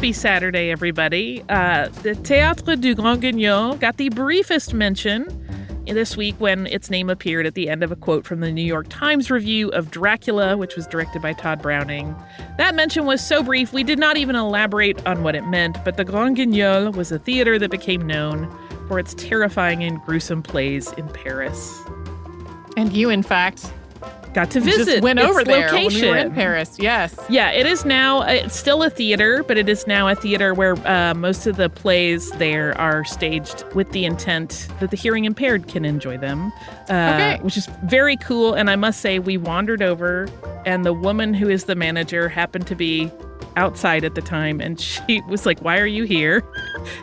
Happy Saturday, everybody. The Théâtre du Grand-Guignol got the briefest mention this week when its name appeared at the end of a quote from the New York Times review of Dracula, which was directed by Todd Browning. That mention was so brief, we did not even elaborate on what it meant, but the Grand-Guignol was a theater that became known for its terrifying and gruesome plays in Paris. And you, in fact, got to visit. Just went over there location. when we were in Paris. Yes. Yeah, it is now. It's still a theater, but it is now a theater where most of the plays there are staged with the intent that the hearing impaired can enjoy them, which is very cool. And I must say, we wandered over, and the woman who is the manager happened to be outside at the time, and she was like, "Why are you here?"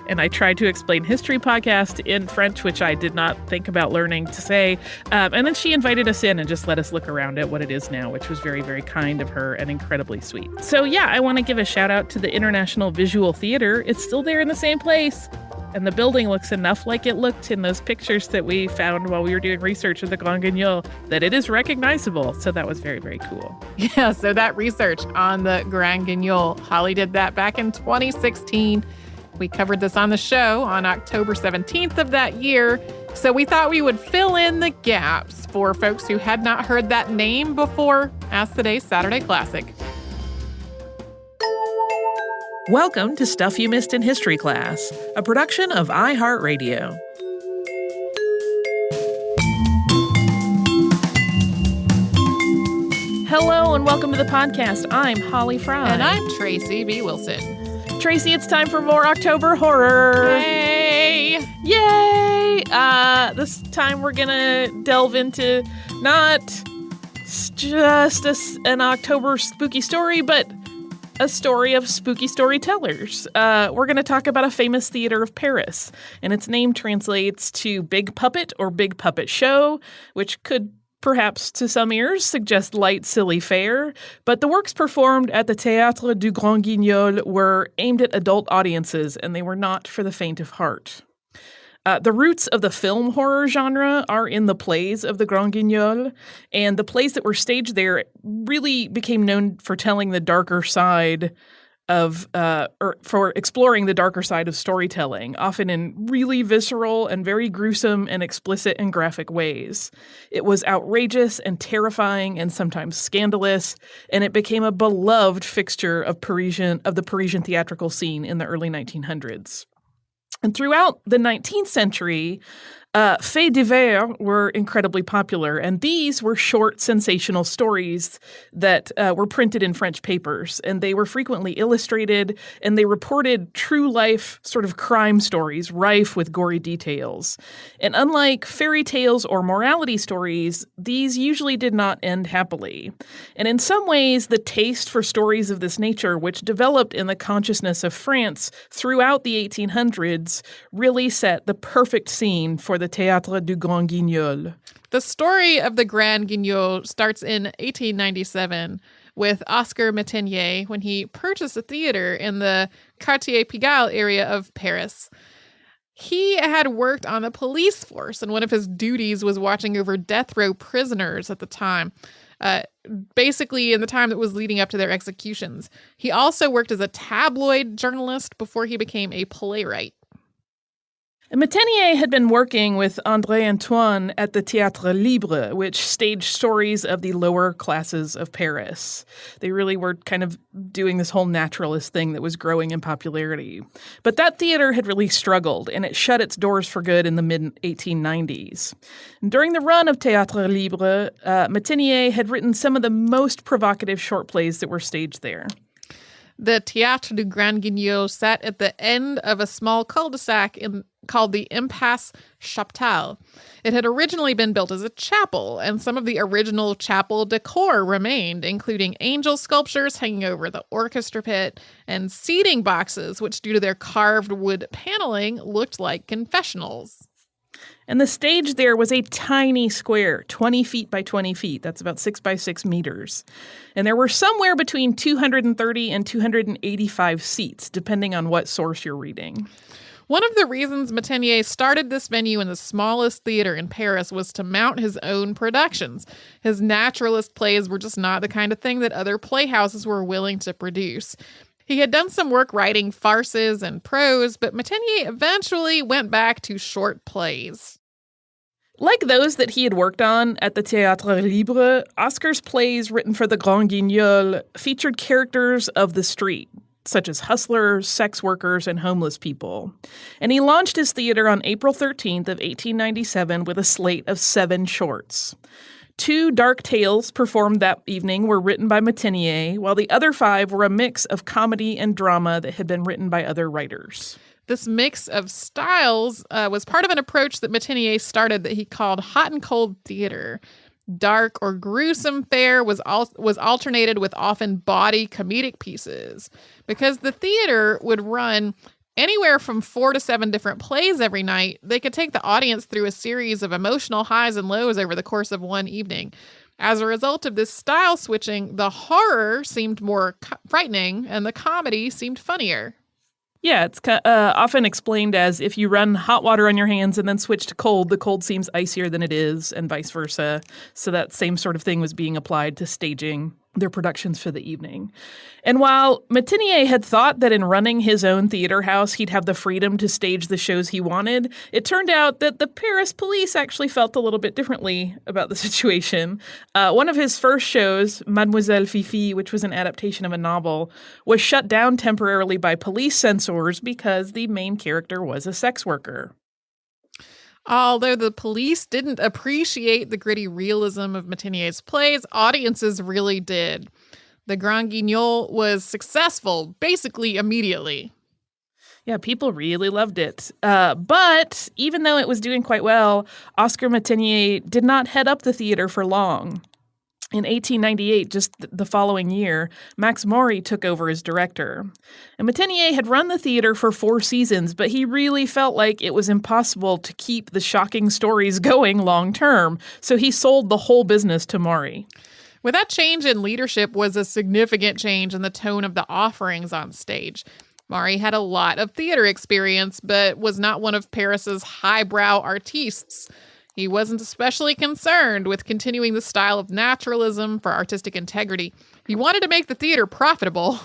And I tried to explain history podcast in French, which I did not think about learning to say. And then she invited us in and just let us look around at what it is now, which was very, very kind of her and incredibly sweet. So yeah, I want to give a shout out to the International Visual Theater. It's still there in the same place. And the building looks enough like it looked in those pictures that we found while we were doing research of the Grand-Guignol that it is recognizable. So that was very, very cool. Yeah, so that research on the Grand-Guignol, Holly did that back in 2016. We covered this on the show on October 17th of that year. So we thought we would fill in the gaps for folks who had not heard that name before as today's Saturday Classic. Welcome to Stuff You Missed in History Class, a production of iHeartRadio. Hello and welcome to the podcast. I'm Holly Fry. And I'm Tracy V. Wilson. Tracy, it's time for more October horror. Yay! Yay! This time we're gonna delve into not just an October spooky story, but a story of spooky storytellers. We're going to talk about a famous theater of Paris, and its name translates to Big Puppet or Big Puppet Show, which could perhaps to some ears suggest light, silly fare. But the works performed at the Théâtre du Grand-Guignol were aimed at adult audiences, and they were not for the faint of heart. The roots of the film horror genre are in the plays of the Grand-Guignol, and the plays that were staged there really became known for telling the darker side of, or for exploring the darker side of storytelling, often in really visceral and very gruesome and explicit and graphic ways. It was outrageous and terrifying and sometimes scandalous, and it became a beloved fixture of the Parisian theatrical scene in the early 1900s. And throughout the 19th century, faits divers were incredibly popular, and these were short, sensational stories that were printed in French papers, and they were frequently illustrated, and they reported true-life sort of crime stories rife with gory details. And unlike fairy tales or morality stories, these usually did not end happily. And in some ways, the taste for stories of this nature, which developed in the consciousness of France throughout the 1800s, really set the perfect scene for the Théâtre du Grand-Guignol. The story of the Grand-Guignol starts in 1897 with Oscar Métainier when he purchased a theater in the Quartier Pigalle area of Paris. He had worked on the police force, and one of his duties was watching over death row prisoners at the time, basically in the time that was leading up to their executions. He also worked as a tabloid journalist before he became a playwright. Métainier had been working with André Antoine at the Théâtre Libre, which staged stories of the lower classes of Paris. They really were kind of doing this whole naturalist thing that was growing in popularity. But that theater had really struggled, and it shut its doors for good in the mid-1890s. During the run of Théâtre Libre, Métainier had written some of the most provocative short plays that were staged there. The Théâtre du Grand-Guignol sat at the end of a small cul-de-sac called the Impasse Chaptal. It had originally been built as a chapel, and some of the original chapel decor remained, including angel sculptures hanging over the orchestra pit and seating boxes, which, due to their carved wood paneling, looked like confessionals. And the stage there was a tiny square, 20 feet by 20 feet. That's about 6 by 6 meters. And there were somewhere between 230 and 285 seats, depending on what source you're reading. One of the reasons Métainier started this venue in the smallest theater in Paris was to mount his own productions. His naturalist plays were just not the kind of thing that other playhouses were willing to produce. He had done some work writing farces and prose, but Metenier eventually went back to short plays. Like those that he had worked on at the Théâtre Libre, Oscar's plays written for the Grand-Guignol featured characters of the street, such as hustlers, sex workers, and homeless people. And he launched his theater on April 13th of 1897 with a slate of 7 shorts. 2 dark tales performed that evening were written by Metenier, while the other 5 were a mix of comedy and drama that had been written by other writers. This mix of styles was part of an approach that Metenier started that he called hot and cold theater. Dark or gruesome fare was alternated with often bawdy comedic pieces. Because the theater would run anywhere from 4 to 7 different plays every night, they could take the audience through a series of emotional highs and lows over the course of one evening. As a result of this style switching, the horror seemed more frightening and the comedy seemed funnier. Yeah, it's often explained as if you run hot water on your hands and then switch to cold, the cold seems icier than it is, and vice versa. So that same sort of thing was being applied to staging their productions for the evening. And while Metenier had thought that in running his own theater house, he'd have the freedom to stage the shows he wanted, it turned out that the Paris police actually felt a little bit differently about the situation. One of his first shows, Mademoiselle Fifi, which was an adaptation of a novel, was shut down temporarily by police censors because the main character was a sex worker. Although the police didn't appreciate the gritty realism of Metenier's plays, audiences really did. The Grand-Guignol was successful basically immediately. Yeah, people really loved it. But even though it was doing quite well, Oscar Metenier did not head up the theater for long. In 1898, just the following year, Max Maury took over as director. And Metenier had run the theater for 4 seasons, but he really felt like it was impossible to keep the shocking stories going long term, so he sold the whole business to Maury. With that change in leadership was a significant change in the tone of the offerings on stage. Maury had a lot of theater experience, but was not one of Paris's highbrow artistes. He wasn't especially concerned with continuing the style of naturalism for artistic integrity. He wanted to make the theater profitable,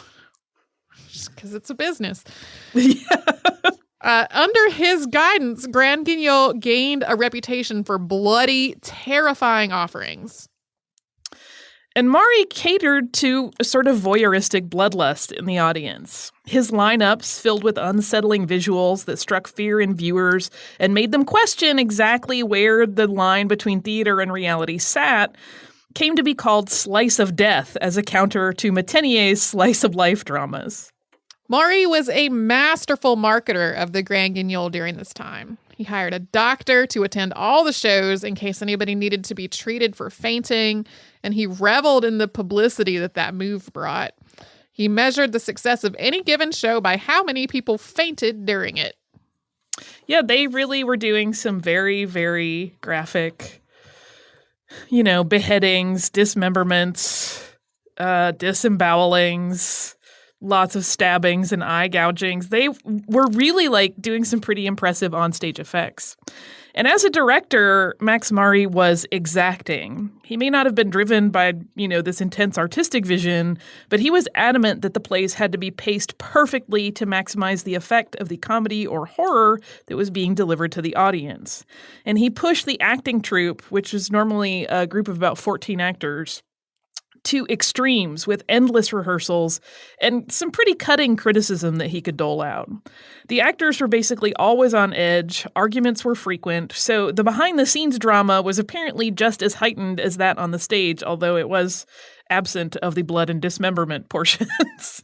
just because it's a business. Under his guidance, Grand-Guignol gained a reputation for bloody, terrifying offerings. And Maury catered to a sort of voyeuristic bloodlust in the audience. His lineups, filled with unsettling visuals that struck fear in viewers and made them question exactly where the line between theater and reality sat, came to be called slice of death as a counter to Metenier's slice of life dramas. Maury was a masterful marketer of the Grand-Guignol during this time. He hired a doctor to attend all the shows in case anybody needed to be treated for fainting, and he reveled in the publicity that move brought. He measured the success of any given show by how many people fainted during it. Yeah, they really were doing some very, very graphic, beheadings, dismemberments, disembowelings, lots of stabbings and eye gougings. They were really doing some pretty impressive onstage effects. And as a director, Max Maury was exacting. He may not have been driven by, this intense artistic vision, but he was adamant that the plays had to be paced perfectly to maximize the effect of the comedy or horror that was being delivered to the audience. And he pushed the acting troupe, which was normally a group of about 14 actors, to extremes with endless rehearsals and some pretty cutting criticism that he could dole out. The actors were basically always on edge, arguments were frequent, so the behind-the-scenes drama was apparently just as heightened as that on the stage, although it was absent of the blood and dismemberment portions.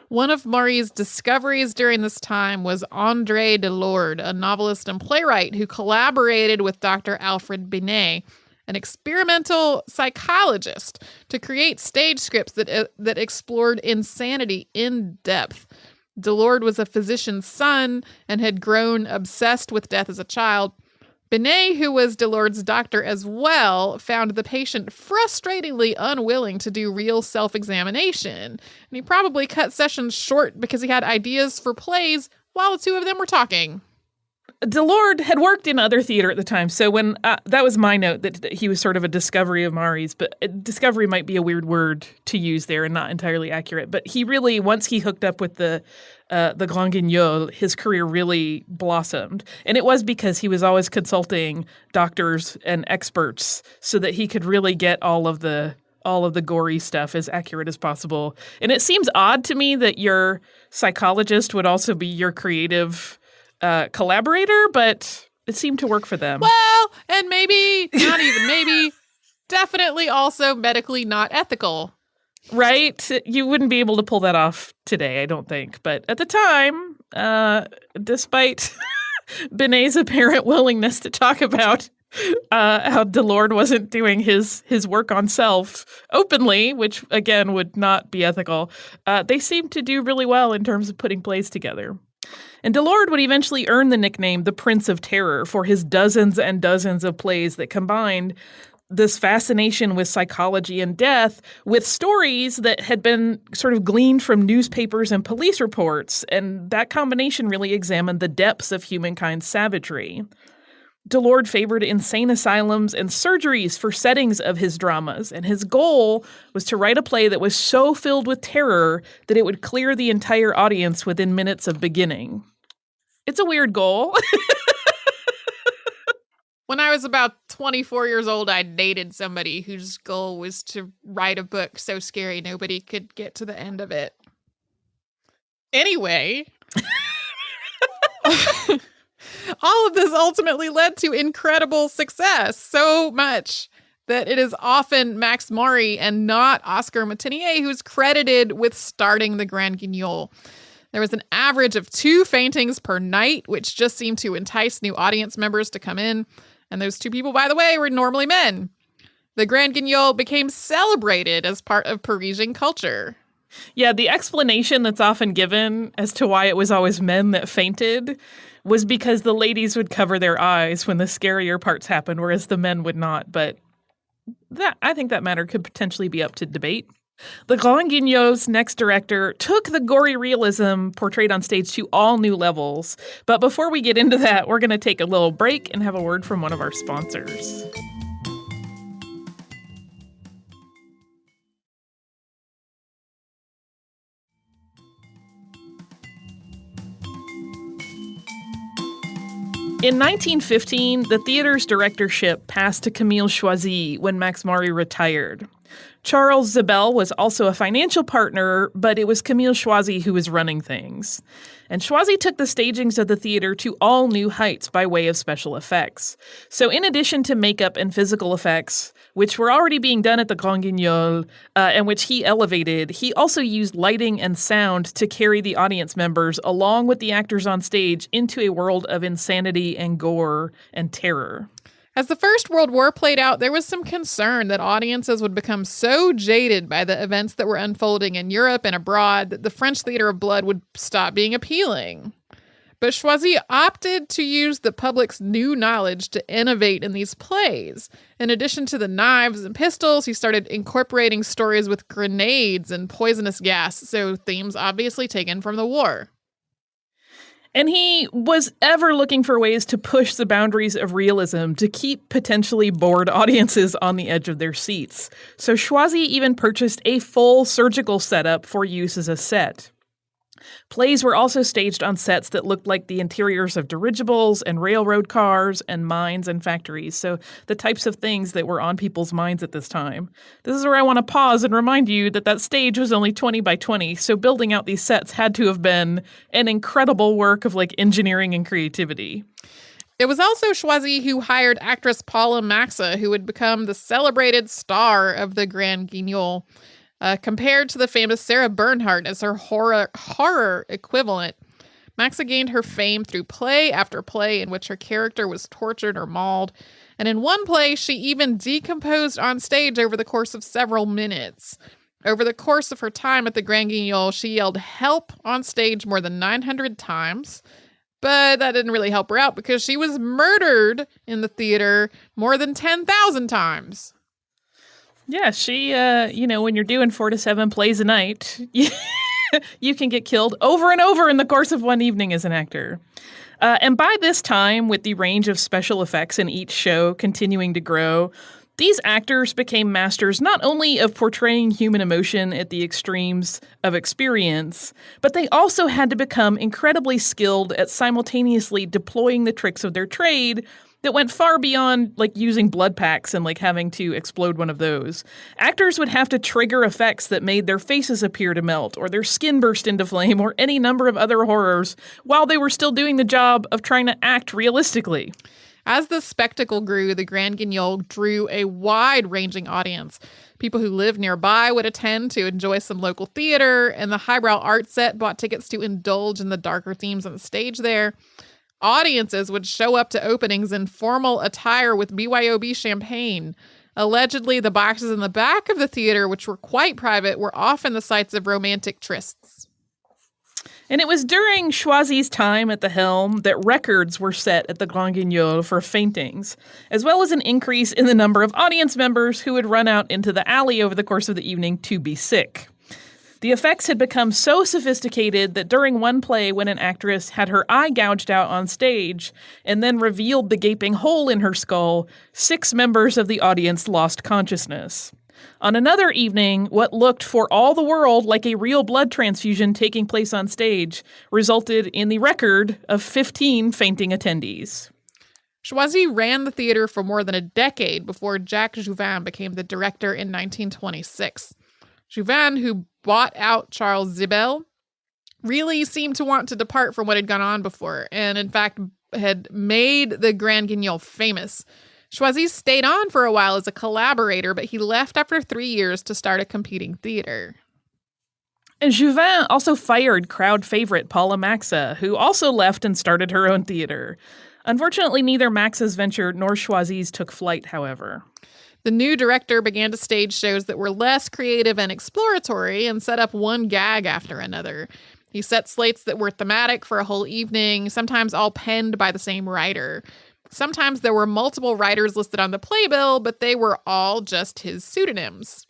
One of Maury's discoveries during this time was André Delorde, a novelist and playwright who collaborated with Dr. Alfred Binet, an experimental psychologist, to create stage scripts that explored insanity in depth. Delorde was a physician's son and had grown obsessed with death as a child. Binet, who was Delorde's doctor as well, found the patient frustratingly unwilling to do real self-examination. And he probably cut sessions short because he had ideas for plays while the two of them were talking. Delord had worked in other theater at the time, so when that was my note that he was sort of a discovery of Mari's, but discovery might be a weird word to use there and not entirely accurate. But he really, once he hooked up with the Grand-Guignol, his career really blossomed, and it was because he was always consulting doctors and experts so that he could really get all of the gory stuff as accurate as possible. And it seems odd to me that your psychologist would also be your creative collaborator, but it seemed to work for them. Well, and maybe, not even maybe, definitely also medically not ethical. Right? You wouldn't be able to pull that off today, I don't think. But at the time, despite Benet's apparent willingness to talk about how Delord wasn't doing his work on self openly, which, again, would not be ethical, they seemed to do really well in terms of putting plays together. And Delord would eventually earn the nickname the Prince of Terror for his dozens and dozens of plays that combined this fascination with psychology and death with stories that had been sort of gleaned from newspapers and police reports. And that combination really examined the depths of humankind's savagery. Delord favored insane asylums and surgeries for settings of his dramas, and his goal was to write a play that was so filled with terror that it would clear the entire audience within minutes of beginning. It's a weird goal. When I was about 24 years old, I dated somebody whose goal was to write a book so scary nobody could get to the end of it. Anyway, all of this ultimately led to incredible success, so much that it is often Max Maury and not Oscar Métainier who's credited with starting the Grand-Guignol. There was an average of 2 faintings per night, which just seemed to entice new audience members to come in. And those 2 people, by the way, were normally men. The Grand-Guignol became celebrated as part of Parisian culture. Yeah, the explanation that's often given as to why it was always men that fainted was because the ladies would cover their eyes when the scarier parts happened, whereas the men would not. But I think that matter could potentially be up to debate. The Grand-Guignol's next director took the gory realism portrayed on stage to all new levels. But before we get into that, we're going to take a little break and have a word from one of our sponsors. In 1915, the theater's directorship passed to Camille Choisy when Max Maury retired. Charles Zabel was also a financial partner, but it was Camille Choisy who was running things. And Choisy took the stagings of the theater to all new heights by way of special effects. So in addition to makeup and physical effects, which were already being done at the Grand-Guignol, and which he elevated, he also used lighting and sound to carry the audience members along with the actors on stage into a world of insanity and gore and terror. As the First World War played out, there was some concern that audiences would become so jaded by the events that were unfolding in Europe and abroad that the French theater of blood would stop being appealing. But Choisy opted to use the public's new knowledge to innovate in these plays. In addition to the knives and pistols, he started incorporating stories with grenades and poisonous gas, so themes obviously taken from the war. And he was ever looking for ways to push the boundaries of realism to keep potentially bored audiences on the edge of their seats. So Choisy even purchased a full surgical setup for use as a set. Plays were also staged on sets that looked like the interiors of dirigibles and railroad cars and mines and factories, so the types of things that were on people's minds at this time. This is where I want to pause and remind you that stage was only 20 by 20, so building out these sets had to have been an incredible work of engineering and creativity. It was also Choisy who hired actress Paula Maxa, who would become the celebrated star of the Grand-Guignol. Compared to the famous Sarah Bernhardt as her horror equivalent, Maxa gained her fame through play after play in which her character was tortured or mauled, and in one play she even decomposed on stage over the course of several minutes. Over the course of her time at the Grand-Guignol, she yelled "help" on stage more than 900 times, but that didn't really help her out because she was murdered in the theater more than 10,000 times. Yeah, she, when you're doing 4 to 7 plays a night, you can get killed over and over in the course of one evening as an actor. And by this time, with the range of special effects in each show continuing to grow, these actors became masters not only of portraying human emotion at the extremes of experience, but they also had to become incredibly skilled at simultaneously deploying the tricks of their trade that went far beyond like using blood packs and like having to explode one of those. Actors would have to trigger effects that made their faces appear to melt or their skin burst into flame or any number of other horrors while they were still doing the job of trying to act realistically. As the spectacle grew, the Grand Guignol drew a wide-ranging audience. People who lived nearby would attend to enjoy some local theater, and the highbrow art set bought tickets to indulge in the darker themes on the stage there. Audiences would show up to openings in formal attire with BYOB champagne. Allegedly, the boxes in the back of the theater, which were quite private, were often the sites of romantic trysts. And it was during Choisy's time at the helm that records were set at the Grand Guignol for faintings, as well as an increase in the number of audience members who would run out into the alley over the course of the evening to be sick. The effects had become so sophisticated that during one play when an actress had her eye gouged out on stage and then revealed the gaping hole in her skull, 6 members of the audience lost consciousness. On another evening, what looked for all the world like a real blood transfusion taking place on stage resulted in the record of 15 fainting attendees. Choisy ran the theater for more than a decade before Jacques Jouvin became the director in 1926. Jouvin, who bought out Charles Zibel, really seemed to want to depart from what had gone on before, and in fact had made the Grand Guignol famous. Choisy stayed on for a while as a collaborator, but he left after 3 years to start a competing theater. And Jouvin also fired crowd favorite Paula Maxa, who also left and started her own theater. Unfortunately, neither Maxa's venture nor Choisy's took flight, however. The new director began to stage shows that were less creative and exploratory and set up one gag after another. He set slates that were thematic for a whole evening, sometimes all penned by the same writer. Sometimes there were multiple writers listed on the playbill, but they were all just his pseudonyms.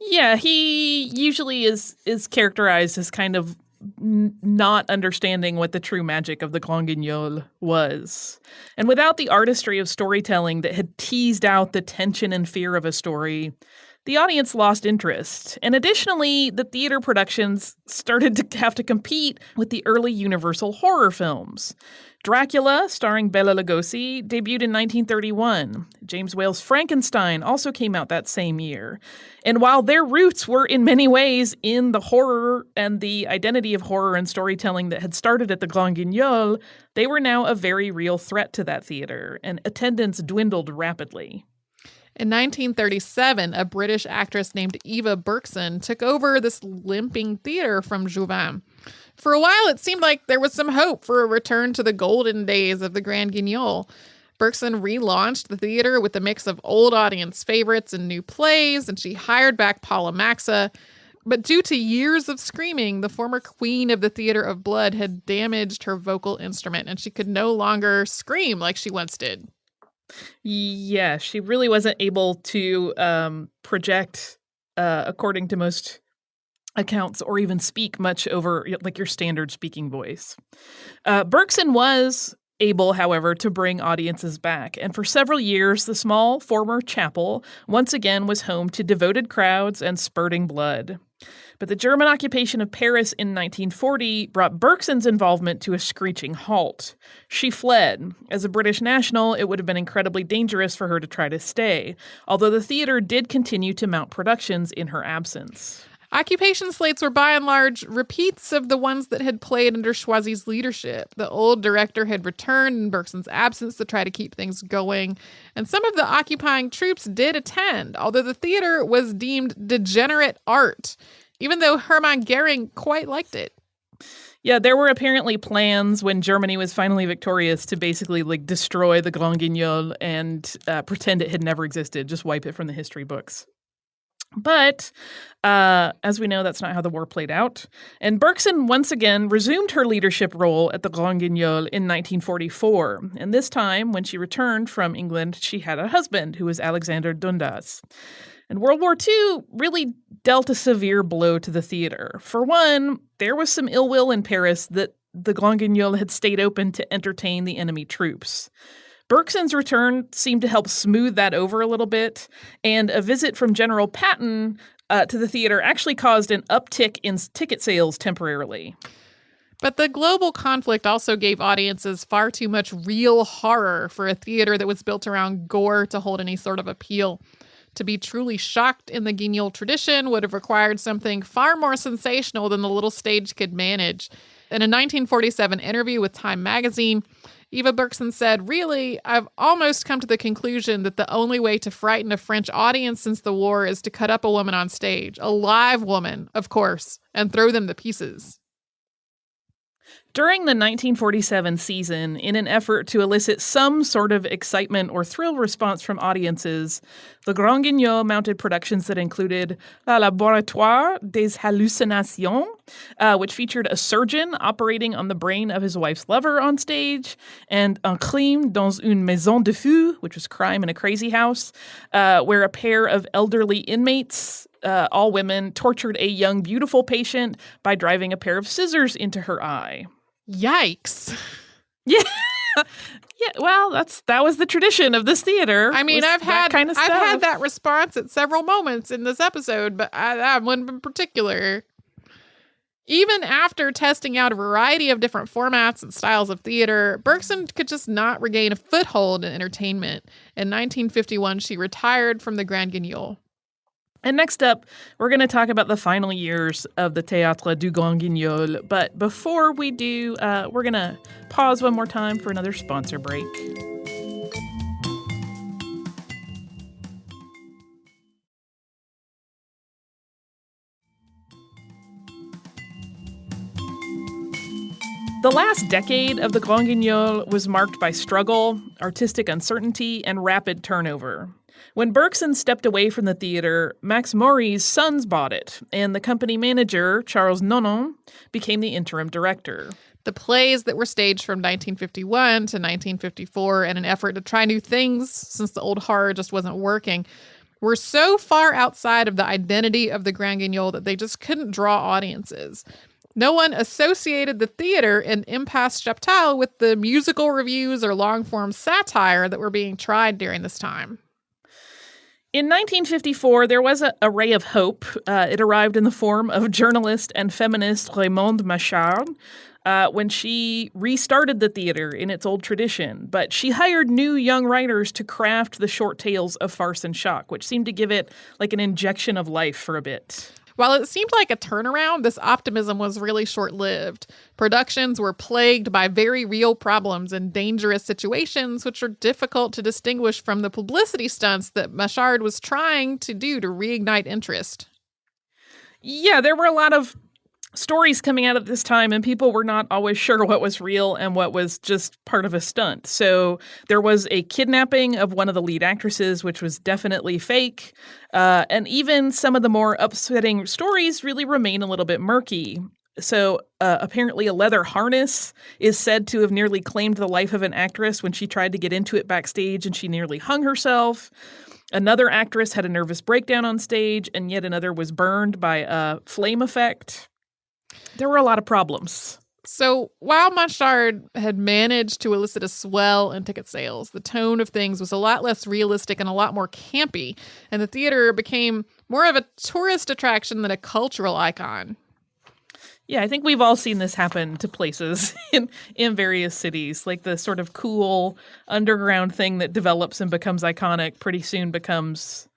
Yeah, he usually is characterized as kind of not understanding what the true magic of the Grand Guignol was. And without the artistry of storytelling that had teased out the tension and fear of a story, the audience lost interest. And additionally, the theater productions started to have to compete with the early Universal horror films. Dracula, starring Bela Lugosi, debuted in 1931. James Whale's Frankenstein also came out that same year. And while their roots were in many ways in the horror and the identity of horror and storytelling that had started at the Grand Guignol, they were now a very real threat to that theater, and attendance dwindled rapidly. In 1937, a British actress named Eva Berkson took over this limping theater from Jouvin. For a while, it seemed like there was some hope for a return to the golden days of the Grand Guignol. Berkson relaunched the theater with a mix of old audience favorites and new plays, and she hired back Paula Maxa. But due to years of screaming, the former queen of the Theater of Blood had damaged her vocal instrument, and she could no longer scream like she once did. Yeah, she really wasn't able to project, according to most accounts, or even speak much over like your standard speaking voice. Berkson was able, however, to bring audiences back, and for several years, the small former chapel once again was home to devoted crowds and spurting blood. But the German occupation of Paris in 1940 brought Berkson's involvement to a screeching halt. She fled. As a British national, it would have been incredibly dangerous for her to try to stay, although the theater did continue to mount productions in her absence. Occupation slates were by and large repeats of the ones that had played under Choisy's leadership. The old director had returned in Berkson's absence to try to keep things going, and some of the occupying troops did attend, although the theater was deemed degenerate art, even though Hermann Goering quite liked it. Yeah, there were apparently plans when Germany was finally victorious to basically like destroy the Grand Guignol and pretend it had never existed, just wipe it from the history books. But as we know, that's not how the war played out. And Berkson once again resumed her leadership role at the Grand Guignol in 1944. And this time, when she returned from England, she had a husband who was Alexander Dundas. And World War II really dealt a severe blow to the theater. For one, there was some ill will in Paris that the Grand-Guignol had stayed open to entertain the enemy troops. Bergson's return seemed to help smooth that over a little bit, and a visit from General Patton to the theater actually caused an uptick in ticket sales temporarily. But the global conflict also gave audiences far too much real horror for a theater that was built around gore to hold any sort of appeal. To be truly shocked in the Guignol tradition would have required something far more sensational than the little stage could manage. In a 1947 interview with Time magazine, Eva Bergson said, "Really, I've almost come to the conclusion that the only way to frighten a French audience since the war is to cut up a woman on stage, a live woman, of course, and throw them to pieces." During the 1947 season, in an effort to elicit some sort of excitement or thrill response from audiences, the Grand-Guignol mounted productions that included Le Laboratoire des Hallucinations, which featured a surgeon operating on the brain of his wife's lover on stage, and Un crime dans une maison de fou, which was crime in a crazy house, where a pair of elderly inmates, all women, tortured a young, beautiful patient by driving a pair of scissors into her eye. Yikes. Yeah. Yeah, well, that was the tradition of this theater. I mean, I've had stuff. that response at several moments in this episode, but that one in particular. Even after testing out a variety of different formats and styles of theater, Bergson could just not regain a foothold in entertainment. In 1951, she retired from the Grand-Guignol. And next up, we're going to talk about the final years of the Théâtre du Grand-Guignol. But before we do, we're going to pause one more time for another sponsor break. The last decade of the Grand-Guignol was marked by struggle, artistic uncertainty, and rapid turnover. When Bergson stepped away from the theater, Max Maury's sons bought it, and the company manager, Charles Nonon, became the interim director. The plays that were staged from 1951 to 1954 in an effort to try new things, since the old horror just wasn't working, were so far outside of the identity of the Grand-Guignol that they just couldn't draw audiences. No one associated the theater in Impasse Chaptal with the musical reviews or long-form satire that were being tried during this time. In 1954, there was a ray of hope. It arrived in the form of journalist and feminist Raymonde Machard when she restarted the theater in its old tradition. But she hired new young writers to craft the short tales of farce and shock, which seemed to give it like an injection of life for a bit. While it seemed like a turnaround, this optimism was really short-lived. Productions were plagued by very real problems and dangerous situations, which are difficult to distinguish from the publicity stunts that Machard was trying to do to reignite interest. Yeah, there were a lot of stories coming out at this time, and people were not always sure what was real and what was just part of a stunt. So there was a kidnapping of one of the lead actresses, which was definitely fake. And even some of the more upsetting stories really remain a little bit murky. So apparently a leather harness is said to have nearly claimed the life of an actress when she tried to get into it backstage and she nearly hung herself. Another actress had a nervous breakdown on stage, and yet another was burned by a flame effect. There were a lot of problems. So while Machard had managed to elicit a swell in ticket sales, the tone of things was a lot less realistic and a lot more campy, and the theater became more of a tourist attraction than a cultural icon. Yeah, I think we've all seen this happen to places in various cities. Like the sort of cool underground thing that develops and becomes iconic pretty soon becomes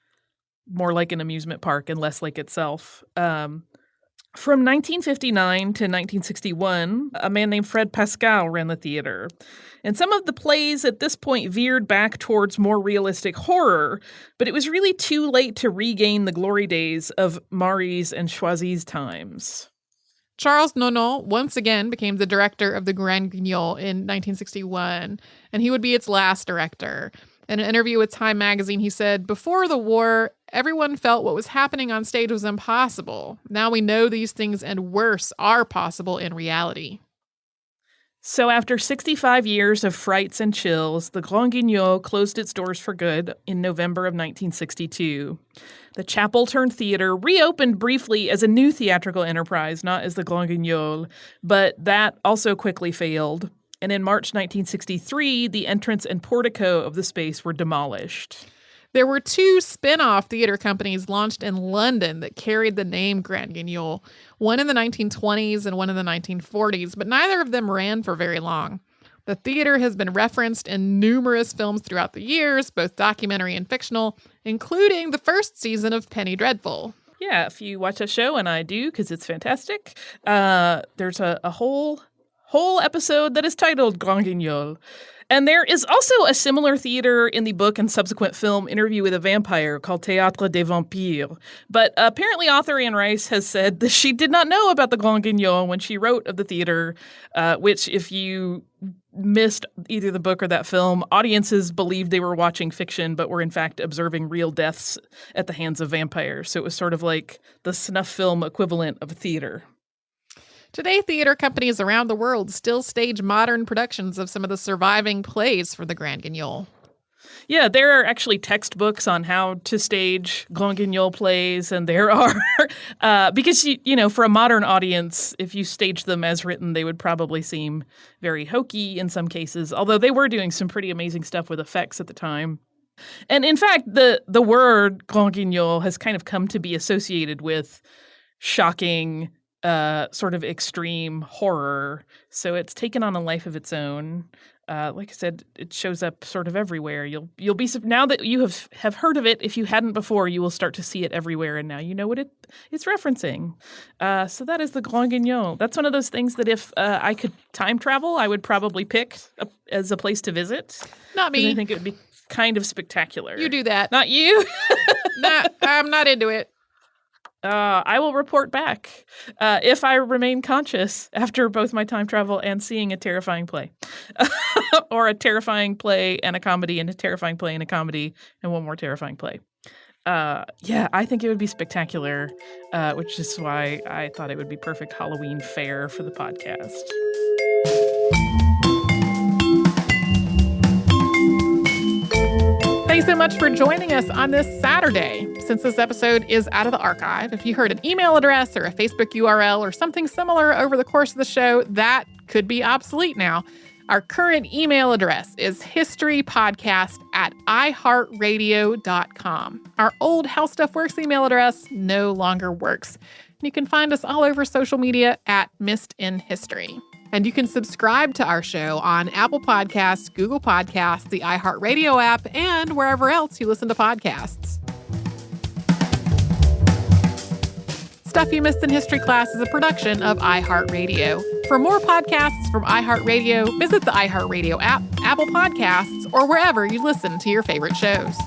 more like an amusement park and less like itself. From 1959 to 1961, a man named Fred Pascal ran the theater. And some of the plays at this point veered back towards more realistic horror, but it was really too late to regain the glory days of Maury's and Choisy's times. Charles Nonon once again became the director of the Grand-Guignol in 1961, and he would be its last director. In an interview with Time magazine, he said, "Before the war, everyone felt what was happening on stage was impossible. Now we know these things and worse are possible in reality." So after 65 years of frights and chills, the Grand-Guignol closed its doors for good in November of 1962. The chapel-turned-theater reopened briefly as a new theatrical enterprise, not as the Grand-Guignol, but that also quickly failed. And in March 1963, the entrance and portico of the space were demolished. There were 2 spin-off theater companies launched in London that carried the name Grand-Guignol, one in the 1920s and one in the 1940s, but neither of them ran for very long. The theater has been referenced in numerous films throughout the years, both documentary and fictional, including the first season of Penny Dreadful. Yeah, if you watch a show, and I do because it's fantastic, there's a whole episode that is titled Grand-Guignol. And there is also a similar theater in the book and subsequent film Interview with a Vampire called Théâtre du Vampire. But apparently author Anne Rice has said that she did not know about the Grand-Guignol when she wrote of the theater, which if you missed either the book or that film, audiences believed they were watching fiction but were in fact observing real deaths at the hands of vampires. So it was sort of like the snuff film equivalent of a theater. Today, theater companies around the world still stage modern productions of some of the surviving plays for the Grand-Guignol. Yeah, there are actually textbooks on how to stage Grand-Guignol plays, and there are, because, for a modern audience, if you stage them as written, they would probably seem very hokey in some cases, although they were doing some pretty amazing stuff with effects at the time. And in fact, the word Grand-Guignol has kind of come to be associated with shocking, sort of extreme horror. So it's taken on a life of its own. Like I said, it shows up sort of everywhere. You'll be now that you have heard of it. If you hadn't before, you will start to see it everywhere, and now you know what it's referencing. So that is the Grand-Guignol. That's one of those things that if I could time travel, I would probably pick as a place to visit. Not me. I think it would be kind of spectacular. You do that. Not you. I'm not into it. I will report back if I remain conscious after both my time travel and seeing a terrifying play. Or a terrifying play and a comedy and a terrifying play and a comedy and one more terrifying play. Yeah, I think it would be spectacular, which is why I thought it would be perfect Halloween fare for the podcast. Thanks so much for joining us on this Saturday. Since this episode is out of the archive, if you heard an email address or a Facebook URL or something similar over the course of the show, that could be obsolete now. Our current email address is historypodcast@iHeartRadio.com. Our old How Stuff Works email address no longer works. You can find us all over social media at Missed in History. And you can subscribe to our show on Apple Podcasts, Google Podcasts, the iHeartRadio app, and wherever else you listen to podcasts. Stuff You Missed in History Class is a production of iHeartRadio. For more podcasts from iHeartRadio, visit the iHeartRadio app, Apple Podcasts, or wherever you listen to your favorite shows.